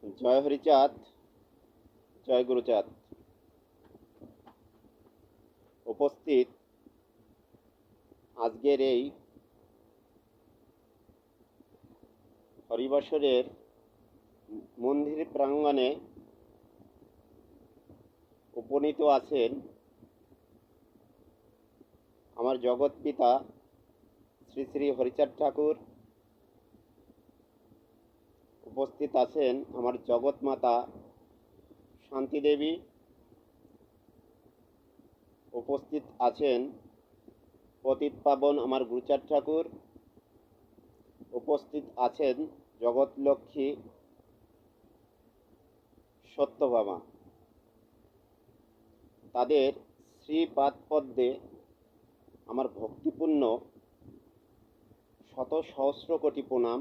জয় হরিচাঁদ, জয় গুরুচাঁদ। উপস্থিত আজকের এই হরিবাসরের মন্দির প্রাঙ্গণে উপনীত আছেন আমার জগৎ পিতা শ্রী শ্রী হরিচাঁদ ঠাকুর। উপস্থিত আছেন আমার জগৎ মাতা শান্তি দেবী। উপস্থিত আছেন পতিত পাবন আমার গুরুচাঁদ ঠাকুর। উপস্থিত আছেন জগৎ লক্ষ্মী সত্যভামা। তাদের শ্রীপাদ পদ্মে আমার ভক্তিপূর্ণ শত সহস্র কোটি প্রণাম।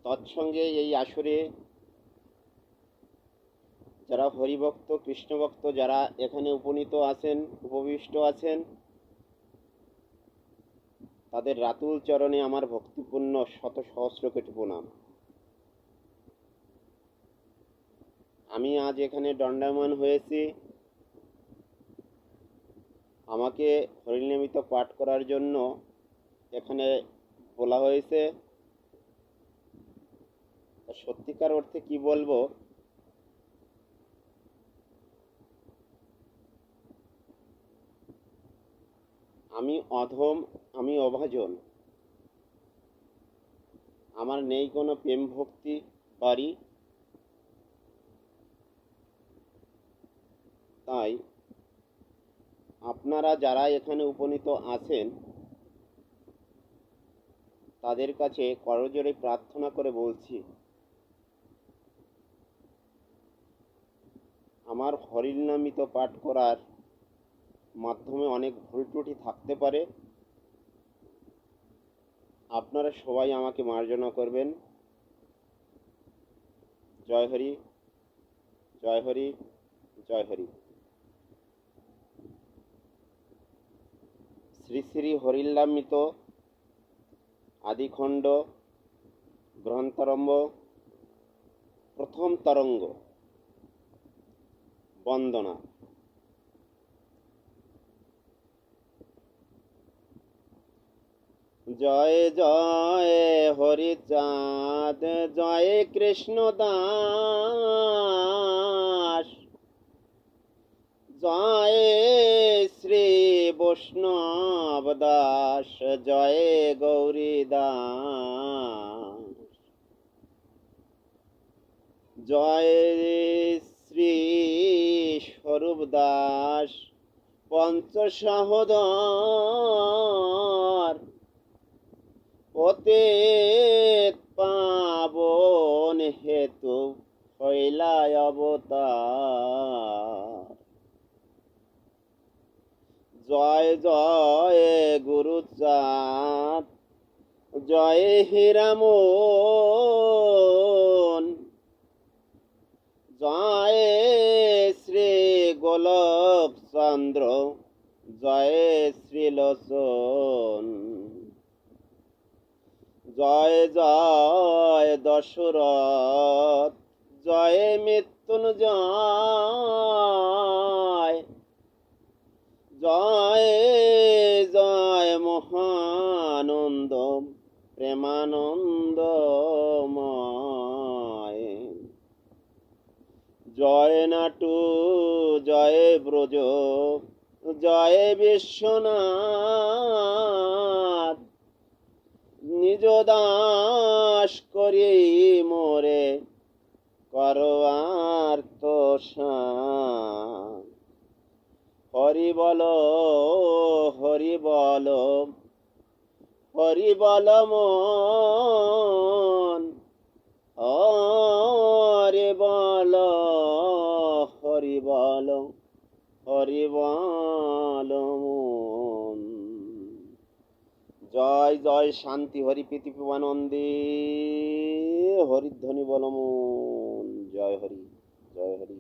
তৎসঙ্গে এই আসরে যারা হরিভক্ত কৃষ্ণভক্ত যারা এখানে উপনীত আছেন, উপবিষ্ট আছেন, তাদের রাতুল চরণে আমার ভক্তিপূর্ণ শত সহস্র কোটি প্রণাম। আমি আজ এখানে দণ্ডায়মান হয়েছি। আমাকে হরিনামিত পাঠ করার জন্য এখানে বলা হয়েছে। সত্যিকার অর্থে কি বলবো, আমি অধম, আমি অভাজন। আমার নেই কোনো প্রেম ভক্তি বাড়ি। তাই আপনারা যারা এখানে উপনীত আছেন তাদের কাছে করজোড়ে প্রার্থনা করে বলছি, আমার হরিনামিত পাঠ করার মাধ্যমে অনেক ভুল ত্রুটি থাকতে পারে। আপনারা সবাই আমাকে মার্জনা করবেন। জয় হরি, জয় হরি, জয় হরি। শ্রী শ্রী হরিনামিত আদিখণ্ড গ্রন্থারম্ভ প্রথম তরঙ্গ বন্দনা। জয় জয় হরিচাঁদ, জয় কৃষ্ণ দাস, জয় শ্রী বৈষ্ণব দাস, জয় গৌরী দাস, জয় শ্রী স্বরূপ দাস পঞ্চ সহোদর, পতিত পাবন হেতু হইলায় অবতার। জয় জয় গুরুচাঁদ, জয় হীরামন, জয় শ্রী গোলক চন্দ্র, জয় শ্রীলোচন, জয় জয় দশরথ, জয় মৃত্যুঞ্জয়, জয় জয় মহানন্দ প্রেমানন্দময়, জয় নাটু, জয় ব্রজ, জয় বিশ্বনাথ, নিজ দাস করি মোরে করো আর্তসাদ। হরি বল, হরি বল, হরি বল মন, হরি বল, হরি বল, হরি বল মন। জয় জয় শান্তি হরি প্রীতিপূর্ণানন্দে, হরিধ্বনি বল মন। জয় হরি, জয় হরি।